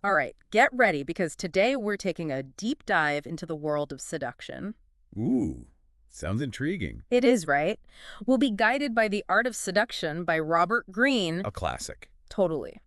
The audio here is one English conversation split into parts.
All right, get ready because today we're taking a deep dive into the world of seduction. Ooh, sounds intriguing. It is, right? We'll be guided by The Art of Seduction by Robert Greene. A classic. Totally.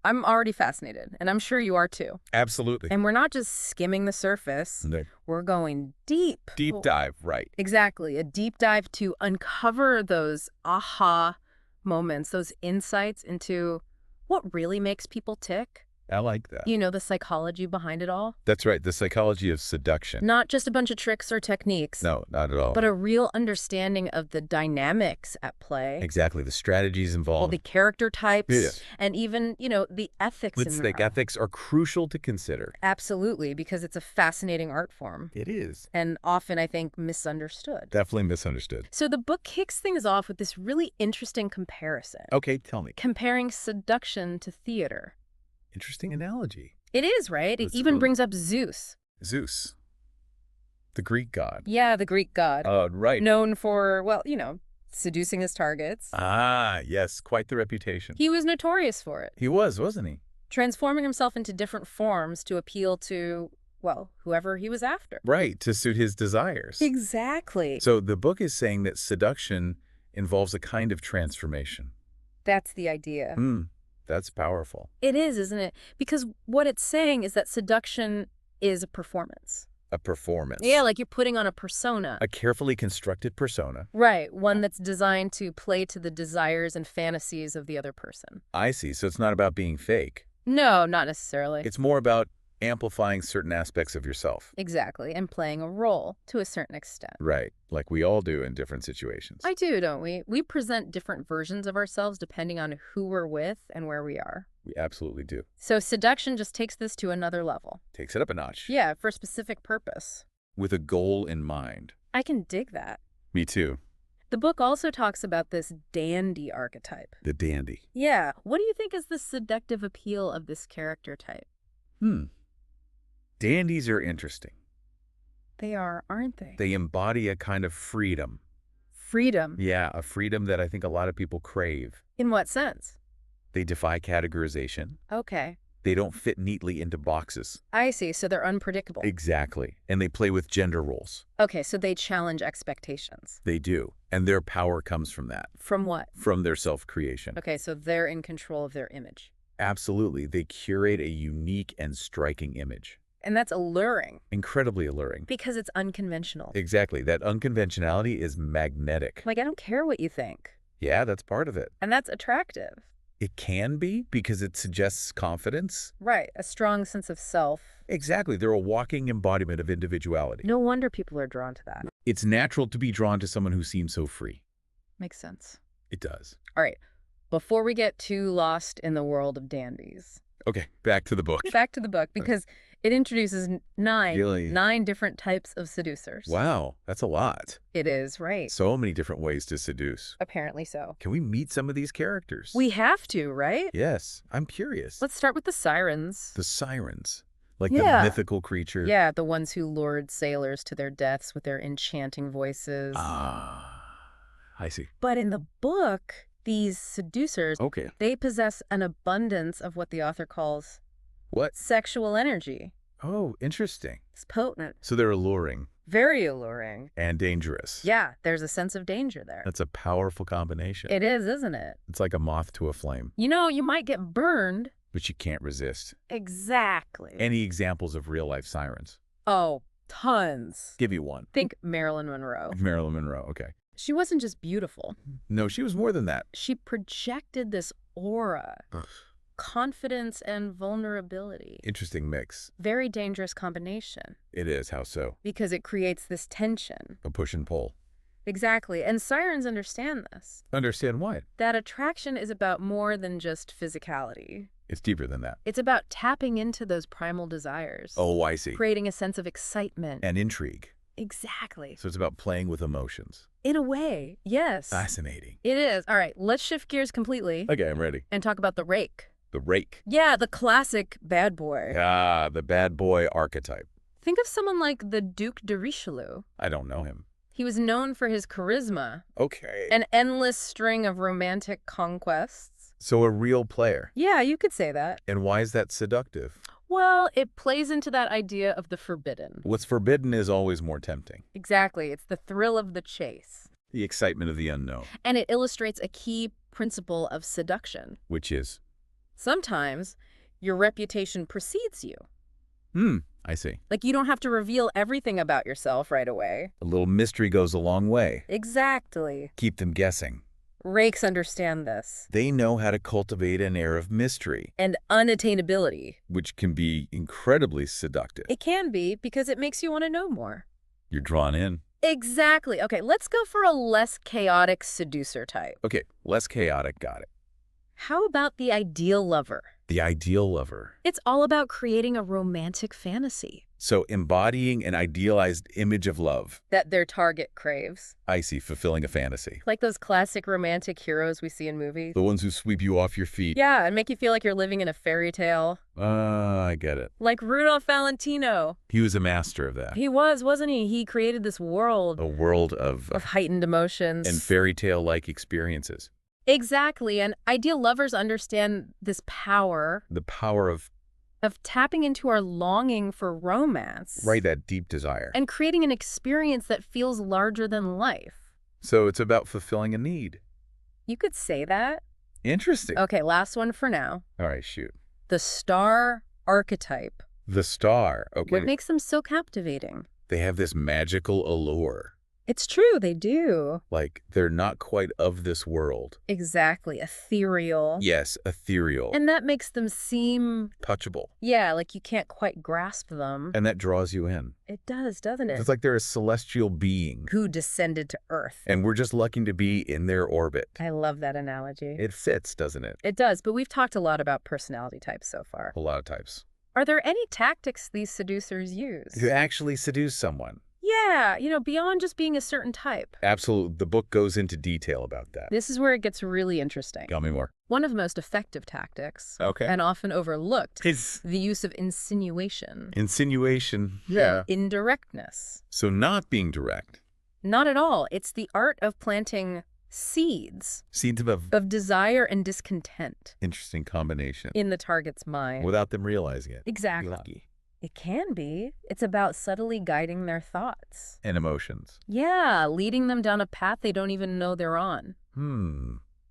I'm already fascinated, and I'm sure you are too. Absolutely. And we're not just skimming the surface, The we're going deep. deep dive, right. Exactly, a deep dive to uncover those aha moments, those insights into what really makes people tick. I like that. You know, the psychology behind it all. That's right, the psychology of seduction. Not just a bunch of tricks or techniques, No, not at all. but a real understanding of the dynamics at play. Exactly, the strategies Well, involved. the character types, Yes. and even, the ethics Let's in think there. ethics are crucial to consider. Absolutely, because it's a fascinating art form, It is. and often, I think, misunderstood. Definitely misunderstood. So the book kicks things off with this really interesting comparison. Okay, tell me. Comparing seduction to theater. Interesting analogy. It is, right? It Let's even go. brings up Zeus. Zeus, the Greek god. Yeah, the Greek god. Right. Known for, seducing his targets. Ah, yes, quite the reputation. He was notorious for it. He was, wasn't he? Transforming himself into different forms to appeal to, whoever he was after. Right, to suit his desires. Exactly. So the book is saying that seduction involves a kind of transformation. That's the idea. That's powerful. It is, isn't it? Because what it's saying is that seduction is a performance. A performance. Yeah, like you're putting on a persona. A carefully constructed persona. Right, one that's designed to play to the desires and fantasies of the other person. I see. So it's not about being fake. No, not necessarily. It's more about amplifying certain aspects of yourself. Exactly, and playing a role to a certain extent. Right. Like we all do in different situations. I do, don't we? We present different versions of ourselves depending on who we're with and where we are. We absolutely do. So seduction just takes this to another level. Takes it up a notch. Yeah, for a specific purpose. With a goal in mind. I can dig that. Me too. The book also talks about this dandy archetype. The dandy. Yeah, what do you think is the seductive appeal of this character type? Dandies are interesting. They are, aren't they? They embody a kind of freedom. Freedom. Yeah, a freedom that I think a lot of people crave. In what sense? They defy categorization. Okay. They don't fit neatly into boxes. I see, so they're unpredictable. Exactly. And they play with gender roles. Okay, so they challenge expectations. They do. And their power comes from that. From what? From their self-creation. Okay, so they're in control of their image. Absolutely. They curate a unique and striking image. And that's alluring. Incredibly alluring. Because it's unconventional. Exactly. That unconventionality is magnetic. Like, I don't care what you think. Yeah, that's part of it. And that's attractive. It can be because it suggests confidence. Right, a strong sense of self. Exactly. They're a walking embodiment of individuality. No wonder people are drawn to that. It's natural to be drawn to someone who seems so free. Makes sense. It does. All right, before we get too lost in the world of dandies, Okay, back to the book. back to the book, because it introduces Really? nine different types of seducers. Wow, that's a lot. It is, right. So many different ways to seduce. Apparently so. Can we meet some of these characters? We have to, right? Yes, I'm curious. Let's start with the Sirens. The Sirens. Like Yeah. the mythical creature. Yeah, the ones who lured sailors to their deaths with their enchanting voices. Ah, I see. But in the book, these seducers, Okay. they possess an abundance of what the author calls What? sexual energy. Oh, interesting. It's potent, So they're alluring very alluring. and dangerous. Yeah, there's a sense of danger there. That's a powerful combination. It is, isn't it? It's like a moth to a flame, You know, you might get burned. but you can't resist. Exactly. Any examples of real-life sirens? Oh, tons. Give you one. Think Marilyn Monroe. Marilyn Monroe, okay. She wasn't just beautiful. No, she was more than that. She projected this aura, Ugh. confidence and vulnerability. Interesting mix. Very dangerous combination It is. How so? because it creates this tension. A push and pull. Exactly. And sirens understand this. Understand why? That attraction is about more than just physicality. It's deeper than that. It's about tapping into those primal desires. Oh, I see. Creating a sense of excitement. And intrigue. Exactly. So it's about playing with emotions. In a way, yes. Fascinating. It is. All right, let's shift gears completely Okay, I'm ready. and talk about the rake. The rake. Yeah, the classic bad boy. Ah, the bad boy archetype. Think of someone like the Duc de Richelieu. I don't know him. He was known for his charisma, Okay. an endless string of romantic conquests. So a real player. Yeah, you could say that. And why is that seductive? Well, it plays into that idea of the forbidden. What's forbidden is always more tempting. Exactly. It's the thrill of the chase. The excitement of the unknown. And it illustrates a key principle of seduction. Which is? Sometimes your reputation precedes you. I see. Like you don't have to reveal everything about yourself right away. A little mystery goes a long way. Exactly. Keep them guessing. Rakes understand this. They know how to cultivate an air of mystery. And unattainability. Which can be incredibly seductive. It can be because it makes you want to know more. You're drawn in. Exactly. Okay, let's go for a less chaotic seducer type. Okay, less chaotic, got it. How about the ideal lover? The ideal lover. It's all about creating a romantic fantasy. So embodying an idealized image of love. That their target craves. I see, fulfilling a fantasy. Like those classic romantic heroes we see in movies. The ones who sweep you off your feet. Yeah, and make you feel like you're living in a fairy tale. I get it. Like Rudolph Valentino. He was a master of that. He was, wasn't he? He created this world. A world of heightened emotions. And fairy tale-like experiences. Exactly, and ideal lovers understand this power. The power of tapping into our longing for romance. Right, that deep desire. And creating an experience that feels larger than life. So it's about fulfilling a need. You could say that. Interesting. Okay, last one for now. All right, shoot. The star archetype. The star, okay. What makes them so captivating? They have this magical allure. It's true, they do. Like, they're not quite of this world. Exactly, ethereal. Yes, ethereal. And that makes them seem... touchable. Yeah, like you can't quite grasp them. And that draws you in. It does, doesn't it? It's like they're a celestial being. Who descended to Earth. And we're just lucky to be in their orbit. I love that analogy. It fits, doesn't it? It does, but we've talked a lot about personality types so far. A lot of types. Are there any tactics these seducers use? To actually seduce someone. Yeah, beyond just being a certain type. Absolutely. The book goes into detail about that. This is where it gets really interesting. Tell me more. One of the most effective tactics, okay, and often overlooked, is the use of insinuation. Insinuation, yeah. Indirectness. So not being direct. Not at all. It's the art of planting seeds. Seeds of desire and discontent. Interesting combination. In the target's mind. Without them realizing it. Exactly. Lucky. It can be. It's about subtly guiding their thoughts. And emotions. Yeah, leading them down a path they don't even know they're on.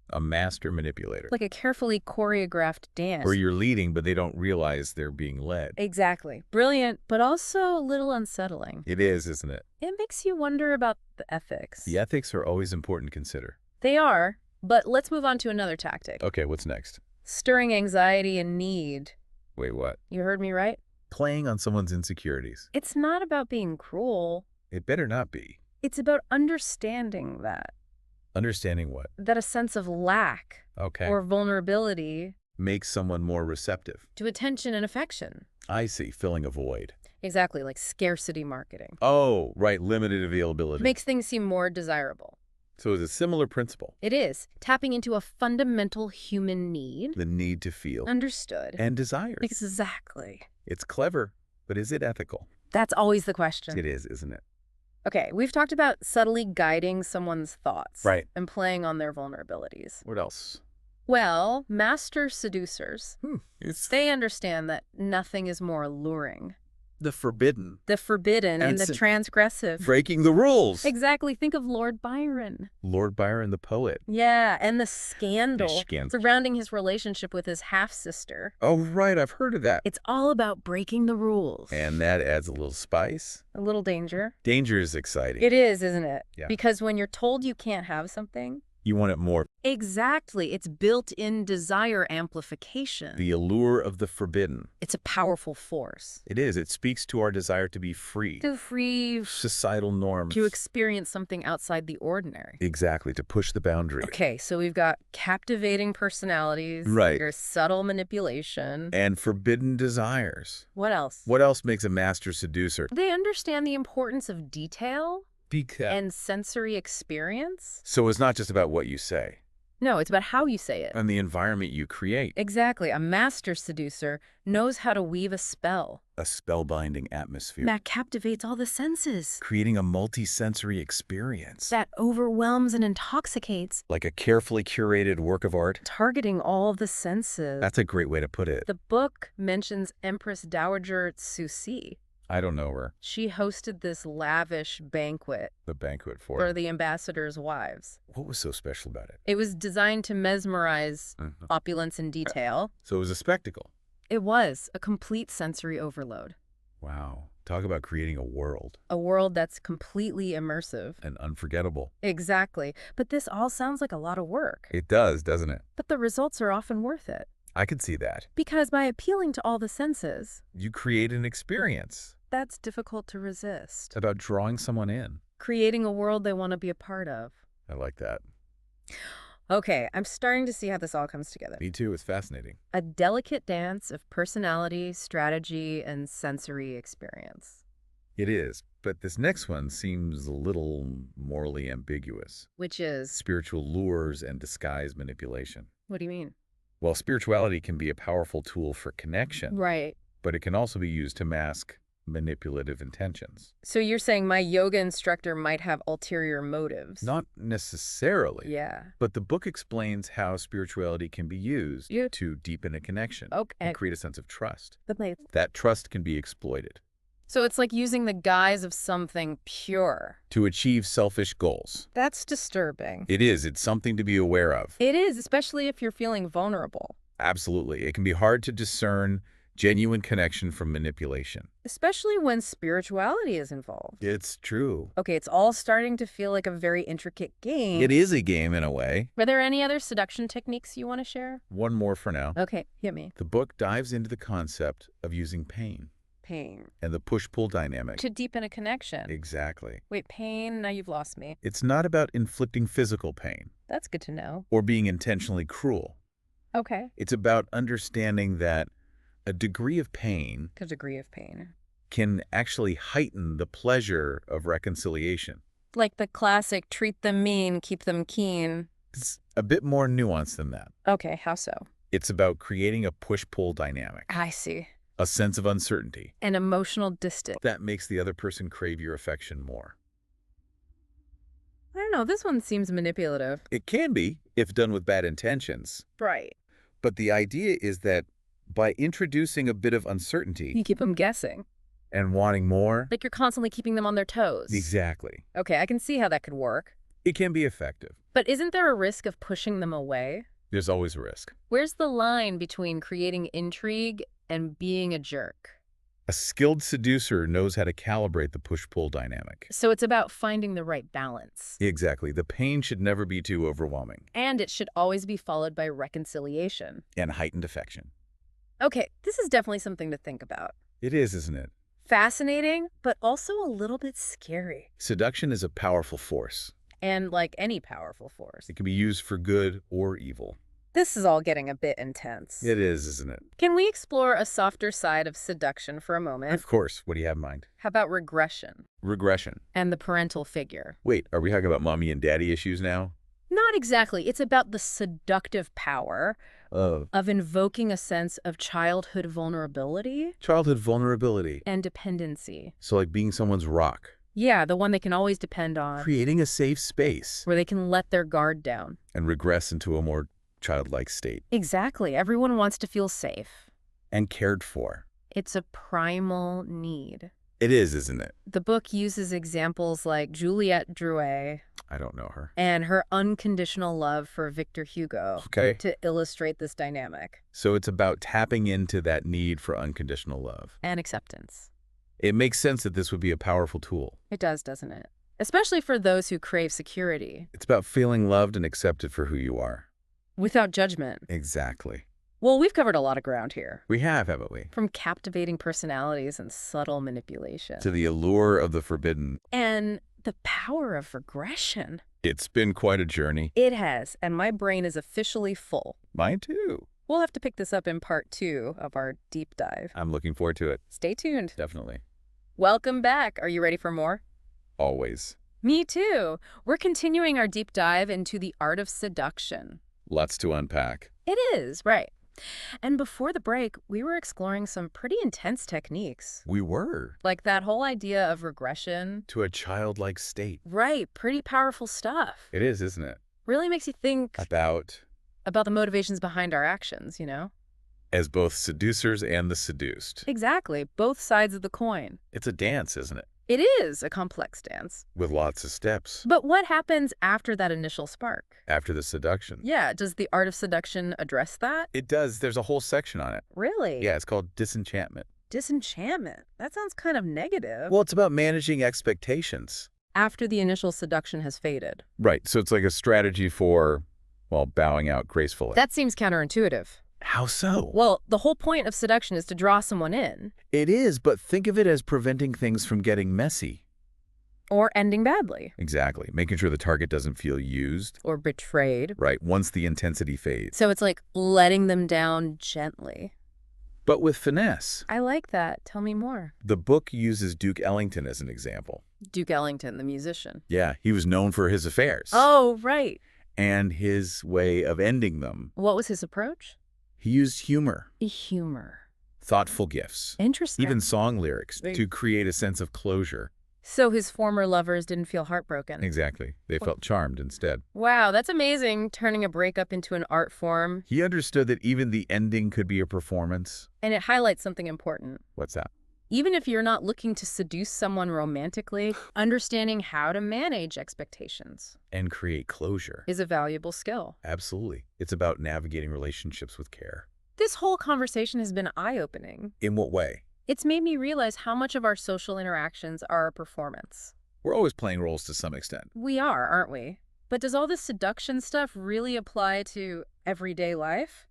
A master manipulator. Like a carefully choreographed dance. Where you're leading, but they don't realize they're being led. Exactly. Brilliant, but also a little unsettling. It is, isn't it? It makes you wonder about the ethics. The ethics are always important to consider. They are, but let's move on to another tactic. Okay, what's next? Stirring anxiety and need. Wait, what? You heard me right? Playing on someone's insecurities. It's not about being cruel. It better not be. It's about understanding that. Understanding what? That a sense of lack or vulnerability makes someone more receptive to attention and affection. I see, filling a void. Exactly, like scarcity marketing. Oh, right, limited availability. Makes things seem more desirable. So it's a similar principle. It is, tapping into a fundamental human need. The need to feel. Understood. And desires. Exactly. It's clever, but is it ethical? That's always the question. It is, isn't it? Okay, we've talked about subtly guiding someone's thoughts. Right. And playing on their vulnerabilities. What else? Well, master seducers, It's they understand that nothing is more alluring. the forbidden. The forbidden and the transgressive. Breaking the rules. Exactly. Think of Lord Byron. Lord Byron, the poet. Yeah, and the scandal scandal. surrounding his relationship with his half-sister. Oh, right, I've heard of that. It's all about breaking the rules. And that adds a little spice. A little danger. Danger is exciting. It is, isn't it? Yeah. Because when you're told you can't have something... You want it more. Exactly. It's built-in desire amplification. The allure of the forbidden. It's a powerful force. It is. It speaks to our desire to be free. To free... Societal norms. To experience something outside the ordinary. Exactly. To push the boundary. Okay, so we've got captivating personalities. Right. Your subtle manipulation. And forbidden desires. What else? What else makes a master seducer? They understand the importance of detail Because. and sensory experience. So it's not just about what you say. No, it's about how you say it. And the environment you create. Exactly. A master seducer knows how to weave a spell A spellbinding atmosphere. that captivates all the senses, Creating a multi-sensory experience. that overwhelms and intoxicates, Like a carefully curated work of art. targeting all of the senses. That's a great way to put it. The book mentions Empress Dowager Cixi. I don't know her. She hosted this lavish banquet The banquet for for the ambassadors' wives. What was so special about it? It was designed to mesmerize opulence and detail. So it was a spectacle. It was a complete sensory overload. Wow. Talk about creating a world. A world that's completely immersive. And unforgettable. Exactly. But this all sounds like a lot of work. It does, doesn't it? But the results are often worth it. I could see that. Because by appealing to all the senses, You create an experience that's difficult to resist. about drawing someone in. Creating a world they want to be a part of. I like that. Okay, I'm starting to see how this all comes together. Me too. It's fascinating. A delicate dance of personality, strategy, and sensory experience. It is. But this next one seems a little morally ambiguous. Which is, Spiritual lures and disguise manipulation. what do you mean? Well, spirituality can be a powerful tool for connection, Right. but it can also be used to mask manipulative intentions. So you're saying my yoga instructor might have ulterior motives? Not necessarily. Yeah. But the book explains how spirituality can be used Yeah. to deepen a connection Okay. and create a sense of trust. But That trust can be exploited so it's like using the guise of something pure. to achieve selfish goals. That's disturbing. It is. It's something to be aware of. It is, especially if you're feeling vulnerable. Absolutely. It can be hard to discern genuine connection from manipulation. Especially when spirituality is involved. It's true. Okay, it's all starting to feel like a very intricate game. It is a game in a way. Are there any other seduction techniques you want to share? One more for now. Okay, hit me. The book dives into the concept of using pain Pain. and the push-pull dynamic. To deepen a connection. Exactly. Wait, pain? Now you've lost me. It's not about inflicting physical pain That's good to know. or being intentionally cruel. Okay. It's about understanding that a degree of pain A degree of pain. can actually heighten the pleasure of reconciliation. Like the classic treat them mean, keep them keen. It's a bit more nuanced than that. Okay, how so? It's about creating a push-pull dynamic, I see. a sense of uncertainty An emotional distance. that makes the other person crave your affection more. I don't know, this one seems manipulative. It can be, if done with bad intentions. Right. But the idea is that by introducing a bit of uncertainty You keep them guessing. and wanting more, Like you're constantly keeping them on their toes. exactly, Okay, I can see how that could work. it can be effective. But isn't there a risk of pushing them away? There's always a risk. Where's the line between creating intrigue and being a jerk? A skilled seducer knows how to calibrate the push-pull dynamic. So it's about finding the right balance. Exactly. The pain should never be too overwhelming. And it should always be followed by reconciliation. And heightened affection. Okay, this is definitely something to think about. It is, isn't it? Fascinating, but also a little bit scary. Seduction is a powerful force. And like any powerful force. It can be used for good or evil. This is all getting a bit intense. It is, isn't it? Can we explore a softer side of seduction for a moment? Of course. What do you have in mind? How about regression Regression. and the parental figure? Wait, are we talking about mommy and daddy issues now? Not exactly. It's about the seductive power Of of invoking a sense of childhood vulnerability childhood vulnerability. and dependency. So like being someone's rock. Yeah, the one they can always depend on, Creating a safe space where they can let their guard down. and regress into a more childlike state. Exactly. Everyone wants to feel safe. And cared for. It's a primal need. It is, isn't it? The book uses examples like Juliette Drouet I don't know her. and her unconditional love for Victor Hugo Okay. to illustrate this dynamic So it's about tapping into that need for unconditional love. and acceptance. It makes sense that this would be a powerful tool. It does, doesn't it? Especially for those who crave security. It's about feeling loved and accepted for who you are. Without judgment. Exactly. Well, we've covered a lot of ground here. We have, haven't we? From captivating personalities and subtle manipulation. To the allure of the forbidden. And the power of regression. It's been quite a journey. It has, and my brain is officially full. Mine too. We'll have to pick this up in part 2 of our deep dive. I'm looking forward to it. Stay tuned. Definitely. Welcome back. Are you ready for more? Always. Me too. We're continuing our deep dive into the art of seduction. Lots to unpack. It is, right. And before the break, we were exploring some pretty intense techniques. We were. Like that whole idea of regression. To a childlike state. Right, pretty powerful stuff. It is, isn't it? Really makes you think About the motivations behind our actions, you know? as both seducers and the seduced. Exactly, both sides of the coin. It's a dance, isn't it? It is a complex dance. With lots of steps. But what happens after that initial spark? After the seduction. Yeah, does the Art of Seduction address that? It does. There's a whole section on it. Really? Yeah, it's called disenchantment. Disenchantment. That sounds kind of negative. Well, it's about managing expectations. After the initial seduction has faded. Right. So it's like a strategy for, well, bowing out gracefully. That seems counterintuitive. How so? Well, the whole point of seduction is to draw someone in. It is, but think of it as preventing things from getting messy. Or ending badly. Exactly. Making sure the target doesn't feel used. Or betrayed. Right. Once the intensity fades. So it's like letting them down gently. But with finesse. I like that. Tell me more. The book uses Duke Ellington as an example. Duke Ellington, the musician. Yeah, he was known for his affairs. Oh, right. And his way of ending them. What was his approach? He used humor. Humor. Thoughtful gifts. Interesting. Even song lyrics to create a sense of closure. So his former lovers didn't feel heartbroken. Exactly. They felt charmed instead. Wow, that's amazing, turning a breakup into an art form. He understood that even the ending could be a performance. And it highlights something important. What's that? Even if you're not looking to seduce someone romantically, understanding how to manage expectations And create closure. is a valuable skill. Absolutely. It's about navigating relationships with care. This whole conversation has been eye-opening. In what way? It's made me realize how much of our social interactions are a performance. We're always playing roles to some extent. We are, aren't we? But does all this seduction stuff really apply to everyday life?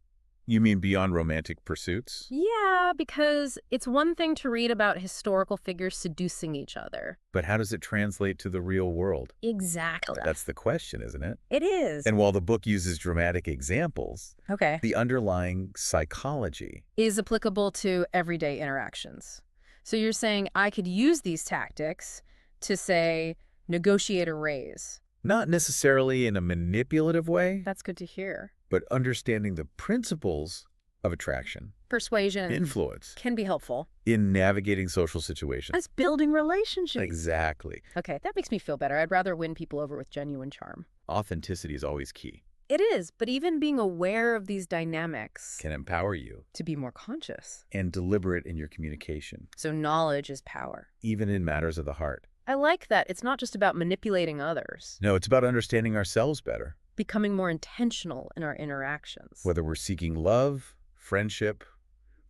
You mean beyond romantic pursuits? Yeah, because it's one thing to read about historical figures seducing each other. But how does it translate to the real world? Exactly. That's the question, isn't it? It is. And while the book uses dramatic examples, Okay. the underlying psychology Is applicable to everyday interactions. So you're saying I could use these tactics to, say, negotiate a raise. not necessarily in a manipulative way, That's good to hear. but understanding the principles of attraction, Persuasion influence, can be helpful. in navigating social situations. As building relationships. Exactly. Okay, that makes me feel better. I'd rather win people over with genuine charm. Authenticity is always key. It is, but even being aware of these dynamics Can empower you to be more conscious. and deliberate in your communication, So knowledge is power. even in matters of the heart. I like that. It's not just about manipulating others. No, it's about understanding ourselves better, Becoming more intentional in our interactions. whether we're seeking love, friendship,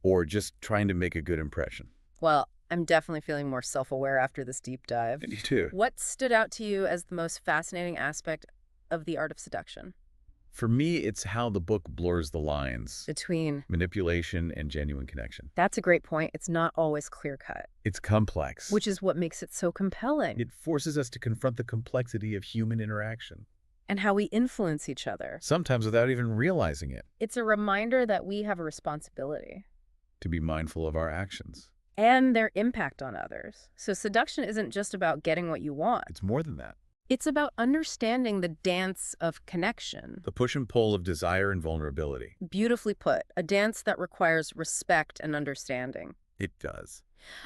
or just trying to make a good impression. Well, I'm definitely feeling more self-aware after this deep dive. And you too. What stood out to you as the most fascinating aspect of the Art of Seduction? For me, it's how the book blurs the lines, Between. manipulation and genuine connection. That's a great point. It's not always clear-cut, It's complex. which is what makes it so compelling. It forces us to confront the complexity of human interaction, And how we influence each other. sometimes without even realizing it, It's a reminder that we have a responsibility. to be mindful of our actions. And their impact on others. So seduction isn't just about getting what you want. It's more than that. It's about understanding the dance of connection. The push and pull of desire and vulnerability. Beautifully put. A dance that requires respect and understanding. It does.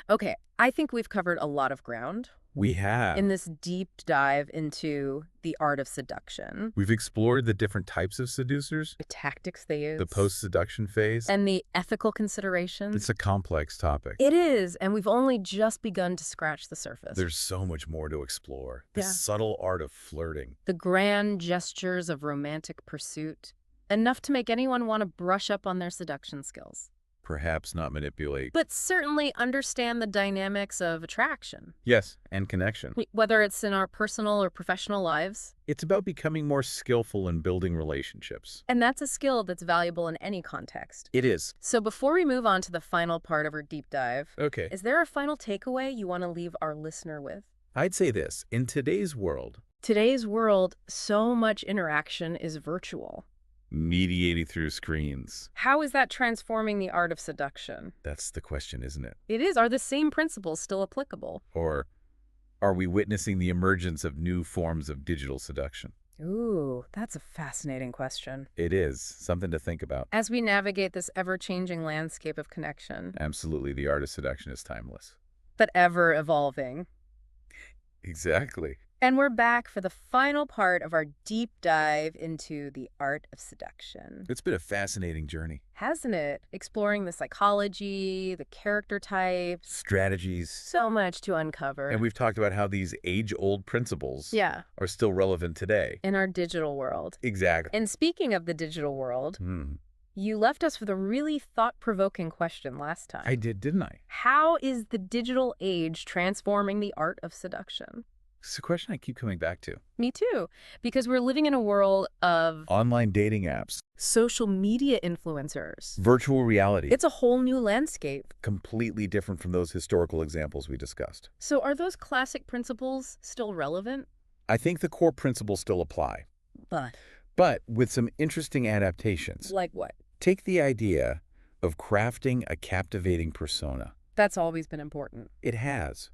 Okay, I think we've covered a lot of ground We have. in this deep dive into the Art of Seduction. We've explored the different types of seducers, The tactics they use. the post-seduction phase. And the ethical considerations. It's a complex topic. It is, and we've only just begun to scratch the surface. There's so much more to explore. The Yeah. subtle art of flirting. The grand gestures of romantic pursuit. Enough to make anyone want to brush up on their seduction skills. Perhaps not manipulate. But certainly understand the dynamics of attraction. Yes, and connection. Whether it's in our personal or professional lives. It's about becoming more skillful in building relationships. And that's a skill that's valuable in any context. It is. So before we move on to the final part of our deep dive, Okay. is there a final takeaway you want to leave our listener with? I'd say this. In today's world, Today's world, so much interaction is virtual. mediated through screens. How is that transforming the art of seduction? That's the question, isn't it? It is. Are the same principles still applicable? Or are we witnessing the emergence of new forms of digital seduction? Ooh, that's a fascinating question. It is something to think about. As we navigate this ever-changing landscape of connection, Absolutely, the art of seduction is timeless. but ever evolving. Exactly. And we're back for the final part of our deep dive into the art of seduction. It's been a fascinating journey. Hasn't it? Exploring the psychology, the character types. Strategies. So much to uncover. And we've talked about how these age-old principles Yeah, are still relevant today. in our digital world. Exactly. And speaking of the digital world, Hmm. you left us with a really thought-provoking question last time. I did, didn't I? How is the digital age transforming the art of seduction? It's a question I keep coming back to. Me too, because we're living in a world of Online dating apps, social media influencers. virtual reality. It's a whole new landscape. completely different from those historical examples we discussed. So are those classic principles still relevant? I think the core principles still apply, but with some interesting adaptations. Like what? Take the idea of crafting a captivating persona. That's always been important. It has.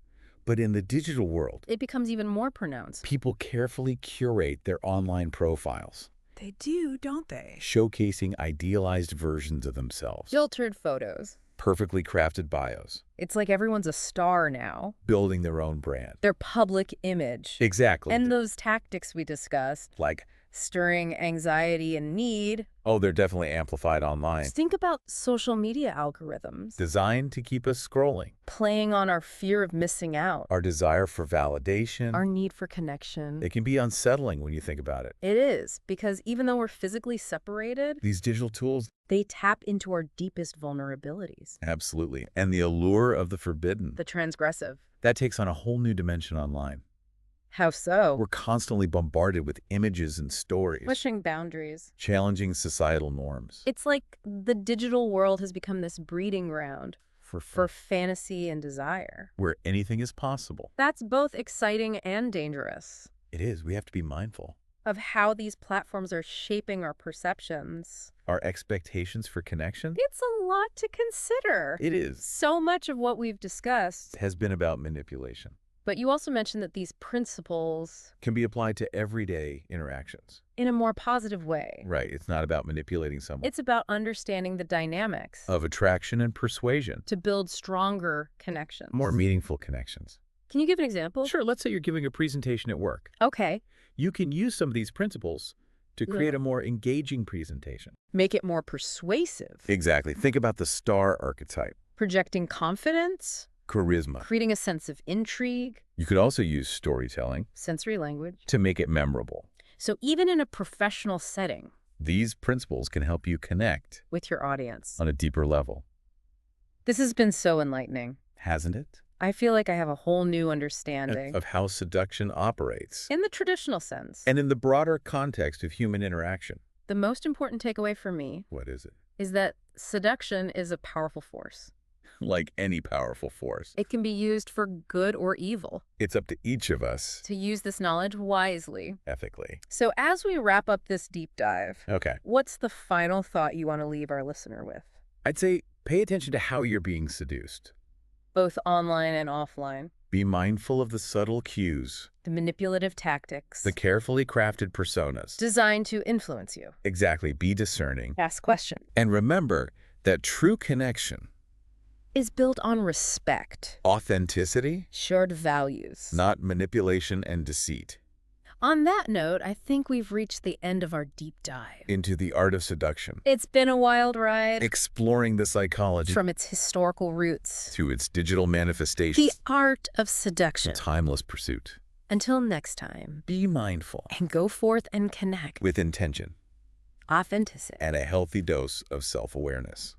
But in the digital world, It becomes even more pronounced. people carefully curate their online profiles, They do, don't they? showcasing idealized versions of themselves, Filtered photos. perfectly crafted bios, It's like everyone's a star now. building their own brand. Their public image. Exactly. And those tactics we discussed, Like, stirring anxiety and need. oh, they're definitely amplified online. Think about social media algorithms. Designed to keep us scrolling. Playing on our fear of missing out. Our desire for validation. Our need for connection. It can be unsettling when you think about it. It is, because even though we're physically separated, These digital tools, they tap into our deepest vulnerabilities. absolutely. And the allure of the forbidden, The transgressive. that takes on a whole new dimension online. How so? We're constantly bombarded with images and stories, Pushing boundaries. challenging societal norms. It's like the digital world has become this breeding ground for fantasy and desire. where anything is possible. That's both exciting and dangerous It is. We have to be mindful. of how these platforms are shaping our perceptions. Our expectations for connection? It's a lot to consider. It is. So much of what we've discussed. Has been about manipulation. But you also mentioned that these principles, Can be applied to everyday interactions. in a more positive way, Right. It's not about manipulating someone. it's about understanding the dynamics Of attraction and persuasion. to build stronger connections. More meaningful connections. Can you give an example? Sure, let's say you're giving a presentation at work. Okay. You can use some of these principles to create Yeah. a more engaging presentation. Make it more persuasive. Exactly. Think about the star archetype. Projecting confidence, Charisma. creating a sense of intrigue, You could also use storytelling sensory language. to make it memorable. So even in a professional setting These principles can help you connect with your audience. on a deeper level. This has been so enlightening. Hasn't it? I feel like I have a whole new understanding Of how seduction operates. in the traditional sense. And in the broader context of human interaction. The most important takeaway for me What is it? is that seduction is a powerful force. Like any powerful force. It can be used for good or evil. It's up to each of us, To use this knowledge wisely. ethically. So as we wrap up this deep dive, Okay. what's the final thought you want to leave our listener with? I'd say pay attention to how you're being seduced. Both online and offline. Be mindful of the subtle cues, The manipulative tactics. the carefully crafted personas. Designed to influence you. Exactly. Be discerning. Ask questions. And remember that true connection, Is built on respect. authenticity, Shared values. not manipulation and deceit. On that note, I think we've reached the end of our deep dive. Into the art of seduction. It's been a wild ride. Exploring the psychology From its historical roots. to its digital manifestations. The art of A seduction. timeless pursuit. Until next time. Be mindful And go forth and connect. with intention Authenticity. and a healthy dose of self-awareness.